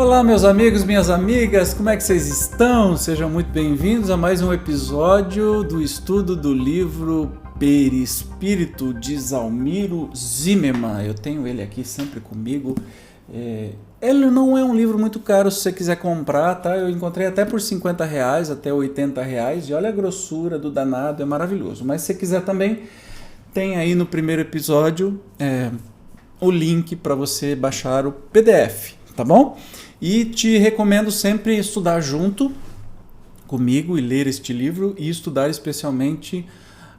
Olá, meus amigos, minhas amigas, como é que vocês estão? Sejam muito bem-vindos a mais um episódio do estudo do livro Perispírito, de Zalmiro Zimmermann. Eu tenho ele aqui sempre comigo. Ele não é um livro muito caro se você quiser comprar, tá? Eu encontrei até por R$50, até R$80, e olha a grossura do danado, é maravilhoso. Mas se você quiser também, tem aí no primeiro episódio o link para você baixar o PDF, tá bom? E te recomendo sempre estudar junto comigo e ler este livro e estudar especialmente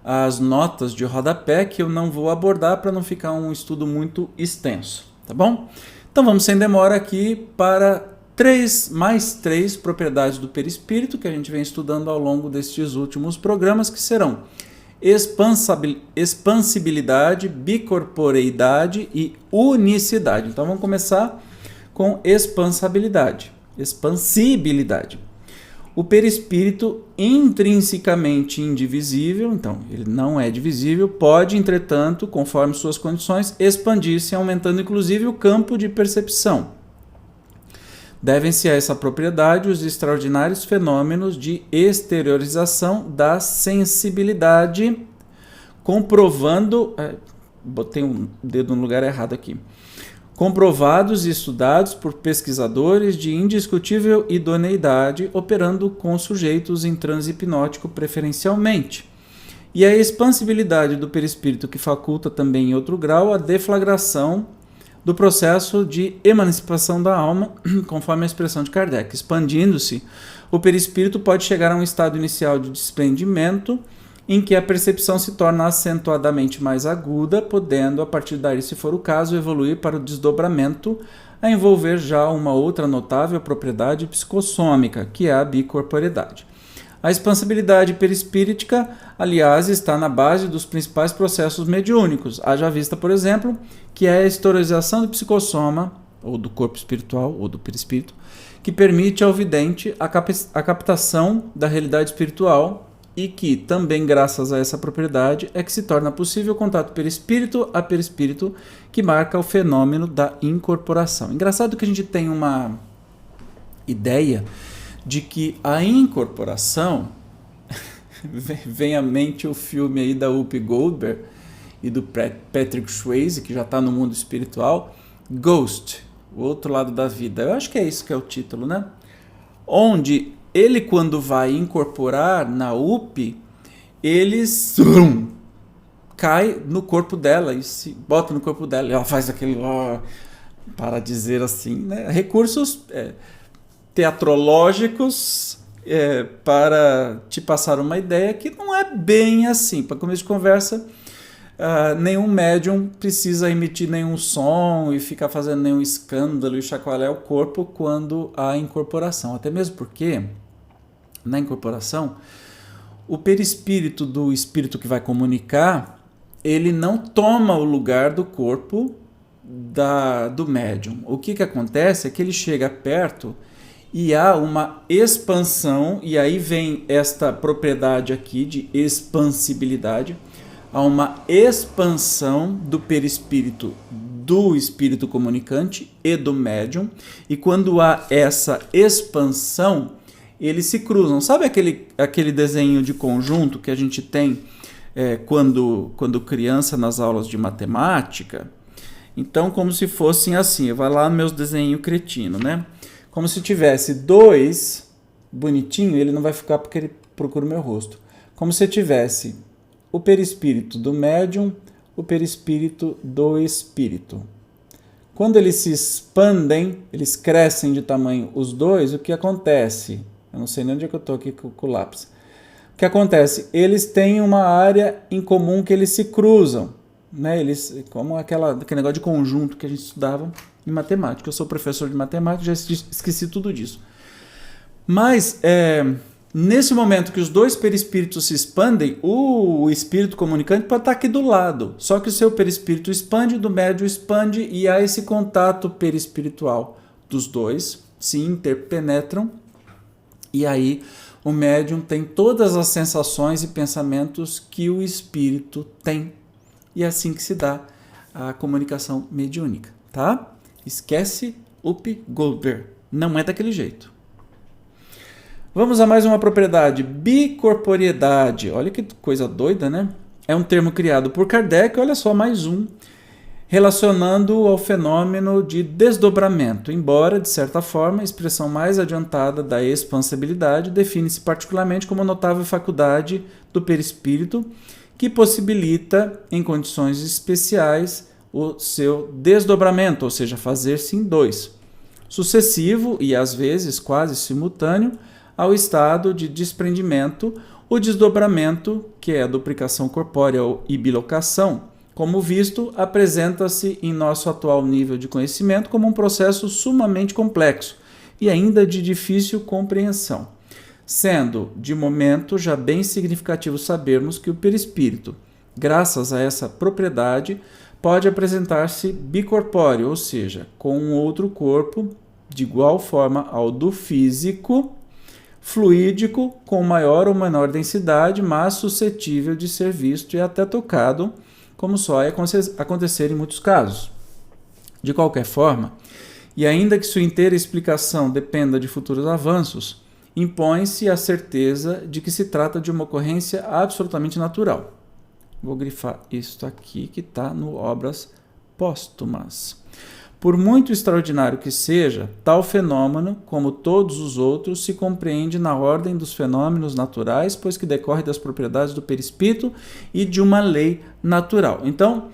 as notas de rodapé que eu não vou abordar para não ficar um estudo muito extenso, tá bom? Então vamos sem demora aqui para mais três propriedades do perispírito que a gente vem estudando ao longo destes últimos programas, que serão expansibilidade, bicorporeidade e unicidade. Então vamos começar com expansibilidade. O perispírito, intrinsecamente indivisível, então ele não é divisível, pode, entretanto, conforme suas condições, expandir-se, aumentando inclusive o campo de percepção. Devem-se a essa propriedade os extraordinários fenômenos de exteriorização da sensibilidade, botei um dedo no lugar errado aqui. Comprovados e estudados por pesquisadores de indiscutível idoneidade, operando com sujeitos em transe hipnótico preferencialmente. E a expansibilidade do perispírito, que faculta também em outro grau a deflagração do processo de emancipação da alma, conforme a expressão de Kardec. Expandindo-se, o perispírito pode chegar a um estado inicial de desprendimento, em que a percepção se torna acentuadamente mais aguda, podendo, a partir daí, se for o caso, evoluir para o desdobramento, a envolver já uma outra notável propriedade psicossômica, que é a bicorporeidade. A expansibilidade perispíritica, aliás, está na base dos principais processos mediúnicos, haja vista, por exemplo, que é a exteriorização do psicossoma, ou do corpo espiritual, ou do perispírito, que permite ao vidente a captação da realidade espiritual, e que, também graças a essa propriedade, é que se torna possível o contato perispírito a perispírito, que marca o fenômeno da incorporação. Engraçado que a gente tem uma ideia de que a incorporação, vem à mente o filme aí da Whoopi Goldberg e do Patrick Swayze, que já está no mundo espiritual, Ghost, o outro lado da vida. Eu acho que é isso que é o título, né? Onde ele, quando vai incorporar na UP, ele cai no corpo dela e se bota no corpo dela. E ela faz aquele, para dizer assim, né? Recursos teatrológicos para te passar uma ideia que não é bem assim. Para começo de conversa, nenhum médium precisa emitir nenhum som e ficar fazendo nenhum escândalo e chacoalhar o corpo quando há incorporação. Até mesmo porque, na incorporação, o perispírito do espírito que vai comunicar, ele não toma o lugar do corpo do médium. O que acontece é que ele chega perto e há uma expansão, e aí vem esta propriedade aqui de expansibilidade, há uma expansão do perispírito do espírito comunicante e do médium, e quando há essa expansão, eles se cruzam. Sabe aquele desenho de conjunto que a gente tem quando criança nas aulas de matemática? Então, como se fossem assim, vai lá no meu desenho cretino, né? Como se tivesse dois, bonitinho, ele não vai ficar porque ele procura o meu rosto. Como se tivesse o perispírito do médium, o perispírito do espírito. Quando eles se expandem, eles crescem de tamanho os dois, o que acontece? Eu não sei nem onde é que eu estou aqui com o lápis. O que acontece? Eles têm uma área em comum que eles se cruzam, né? Eles, como aquele negócio de conjunto que a gente estudava em matemática. Eu sou professor de matemática, já esqueci tudo disso. Mas, nesse momento que os dois perispíritos se expandem, o espírito comunicante pode estar aqui do lado. Só que o seu perispírito expande, do médium expande, e há esse contato perispiritual dos dois, se interpenetram, e aí o médium tem todas as sensações e pensamentos que o espírito tem. E é assim que se dá a comunicação mediúnica, tá? Esquece Whoopi Goldberg. Não é daquele jeito. Vamos a mais uma propriedade, bicorporiedade. Olha que coisa doida, né? É um termo criado por Kardec, olha só, mais um, relacionando ao fenômeno de desdobramento, embora, de certa forma, a expressão mais adiantada da expansibilidade define-se particularmente como notável faculdade do perispírito que possibilita, em condições especiais, o seu desdobramento, ou seja, fazer-se em dois, sucessivo e, às vezes, quase simultâneo, ao estado de desprendimento, o desdobramento, que é a duplicação corpórea e bilocação, como visto, apresenta-se em nosso atual nível de conhecimento como um processo sumamente complexo e ainda de difícil compreensão, sendo, de momento, já bem significativo sabermos que o perispírito, graças a essa propriedade, pode apresentar-se bicorpóreo, ou seja, com um outro corpo, de igual forma ao do físico, fluídico, com maior ou menor densidade, mas suscetível de ser visto e até tocado, como só é acontecer em muitos casos. De qualquer forma, e ainda que sua inteira explicação dependa de futuros avanços, impõe-se a certeza de que se trata de uma ocorrência absolutamente natural. Vou grifar isto aqui que está no Obras Póstumas. Por muito extraordinário que seja, tal fenômeno, como todos os outros, se compreende na ordem dos fenômenos naturais, pois que decorre das propriedades do perispírito e de uma lei natural. Então,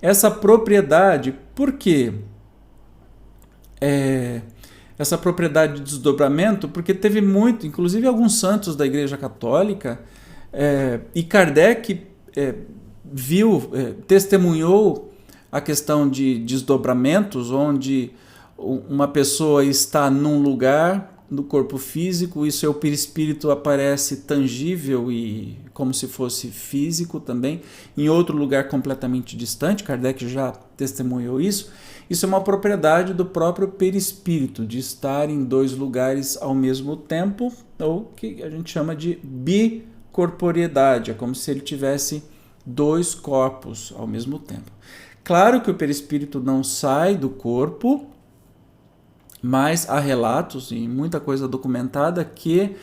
essa propriedade, por quê? Essa propriedade de desdobramento, porque teve muito, inclusive alguns santos da Igreja Católica, e Kardec testemunhou a questão de desdobramentos, onde uma pessoa está num lugar do corpo físico e seu perispírito aparece tangível e como se fosse físico também, em outro lugar completamente distante. Kardec já testemunhou isso. Isso é uma propriedade do próprio perispírito, de estar em dois lugares ao mesmo tempo, ou que a gente chama de bicorporiedade, é como se ele tivesse dois corpos ao mesmo tempo. Claro que o perispírito não sai do corpo, mas há relatos e muita coisa documentada que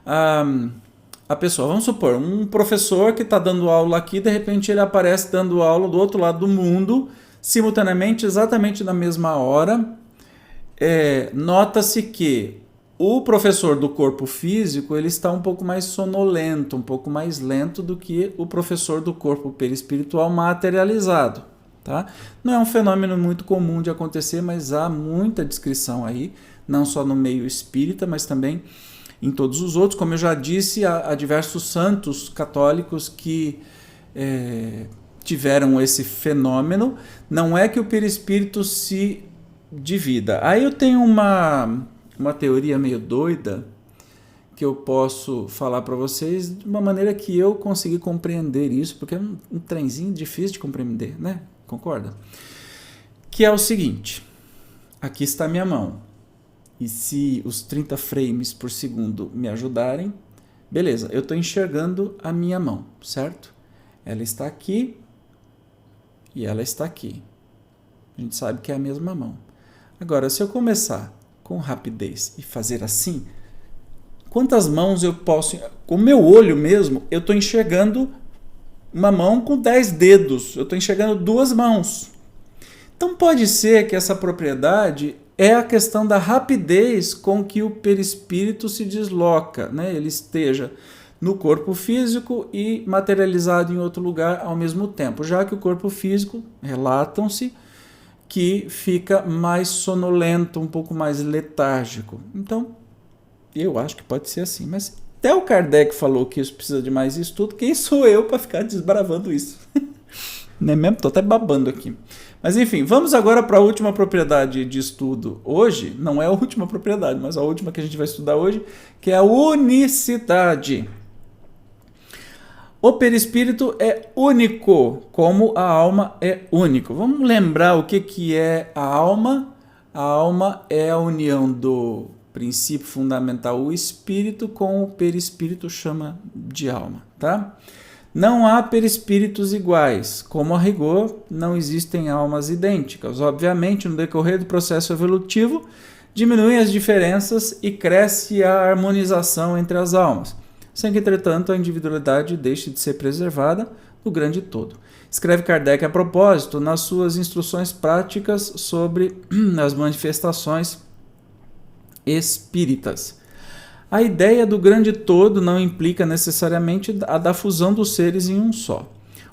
a pessoa, vamos supor, um professor que está dando aula aqui, de repente ele aparece dando aula do outro lado do mundo, simultaneamente, exatamente na mesma hora. Nota-se que o professor do corpo físico ele está um pouco mais sonolento, um pouco mais lento do que o professor do corpo perispiritual materializado. Tá? Não é um fenômeno muito comum de acontecer, mas há muita descrição aí, não só no meio espírita, mas também em todos os outros. Como eu já disse, há diversos santos católicos que tiveram esse fenômeno. Não é que o perispírito se divida. Aí eu tenho uma teoria meio doida que eu posso falar para vocês de uma maneira que eu consegui compreender isso, porque é um trenzinho difícil de compreender, né? Concorda? Que é o seguinte, aqui está a minha mão, e se os 30 frames por segundo me ajudarem, beleza, eu estou enxergando a minha mão, certo? Ela está aqui e ela está aqui. A gente sabe que é a mesma mão. Agora, se eu começar com rapidez e fazer assim, quantas mãos eu posso... Com o meu olho mesmo, eu estou enxergando uma mão com 10 dedos. Eu estou enxergando 2 mãos. Então pode ser que essa propriedade é a questão da rapidez com que o perispírito se desloca, né? Ele esteja no corpo físico e materializado em outro lugar ao mesmo tempo, já que o corpo físico, relatam-se, que fica mais sonolento, um pouco mais letárgico. Então, eu acho que pode ser assim, mas até o Kardec falou que isso precisa de mais estudo. Quem sou eu para ficar desbravando isso? Não é mesmo? Estou até babando aqui. Mas enfim, vamos agora para a última propriedade de estudo hoje. Não é a última propriedade, mas a última que a gente vai estudar hoje, que é a unicidade. O perispírito é único, como a alma é único. Vamos lembrar o que é a alma? A alma é a união do princípio fundamental, o espírito, com o perispírito, chama de alma, tá? Não há perispíritos iguais, como a rigor não existem almas idênticas. Obviamente, no decorrer do processo evolutivo, diminuem as diferenças e cresce a harmonização entre as almas, sem que, entretanto, a individualidade deixe de ser preservada no grande todo. Escreve Kardec a propósito nas suas instruções práticas sobre as manifestações espíritas. A ideia do grande todo não implica necessariamente a da fusão dos seres em um só.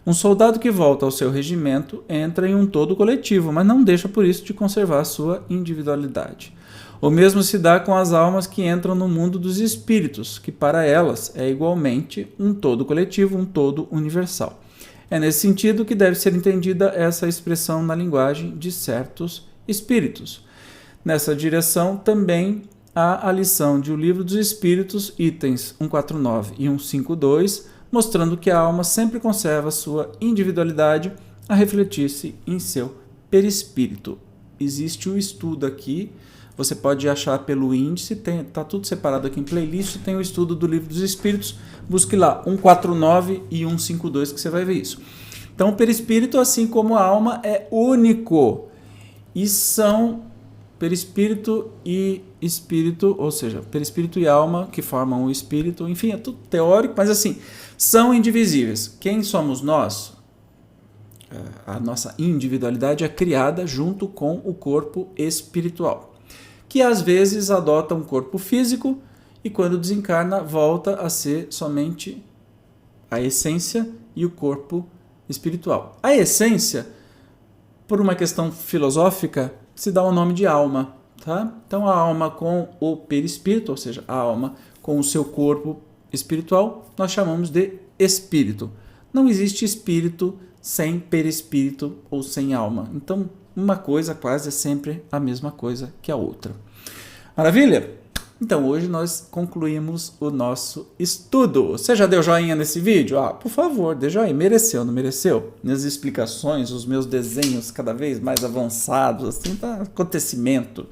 Um soldado que volta ao seu regimento entra em um todo coletivo, mas não deixa por isso de conservar sua individualidade. O mesmo se dá com as almas que entram no mundo dos espíritos, que para elas é igualmente um todo coletivo, um todo universal. É nesse sentido que deve ser entendida essa expressão na linguagem de certos espíritos. Nessa direção também há a lição de O Livro dos Espíritos, itens 149 e 152, mostrando que a alma sempre conserva sua individualidade a refletir-se em seu perispírito. Existe um estudo aqui, você pode achar pelo índice, está tudo separado aqui em playlist, tem o estudo do Livro dos Espíritos, busque lá 149 e 152 que você vai ver isso. Então o perispírito, assim como a alma, é único e são perispírito e espírito, ou seja, perispírito e alma que formam o espírito, enfim, é tudo teórico, mas assim, são indivisíveis. Quem somos nós? A nossa individualidade é criada junto com o corpo espiritual, que às vezes adota um corpo físico e quando desencarna volta a ser somente a essência e o corpo espiritual. A essência, por uma questão filosófica, se dá o nome de alma, tá? Então a alma com o perispírito, ou seja, a alma com o seu corpo espiritual, nós chamamos de espírito. Não existe espírito sem perispírito ou sem alma. Então, uma coisa quase é sempre a mesma coisa que a outra. Maravilha? Então, hoje nós concluímos o nosso estudo. Você já deu joinha nesse vídeo? Por favor, dê joinha. Mereceu, não mereceu? Minhas explicações, os meus desenhos cada vez mais avançados, assim, tá acontecimento.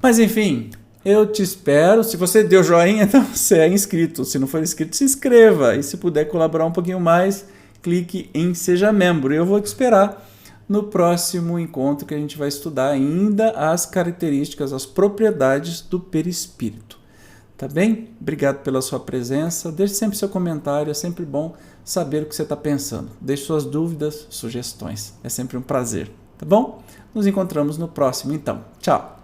Mas, enfim, eu te espero. Se você deu joinha, então você é inscrito. Se não for inscrito, se inscreva. E se puder colaborar um pouquinho mais, clique em Seja Membro. Eu vou te esperar no próximo encontro que a gente vai estudar ainda as características, as propriedades do perispírito. Tá bem? Obrigado pela sua presença. Deixe sempre seu comentário, é sempre bom saber o que você está pensando. Deixe suas dúvidas, sugestões. É sempre um prazer, tá bom? Nos encontramos no próximo então. Tchau!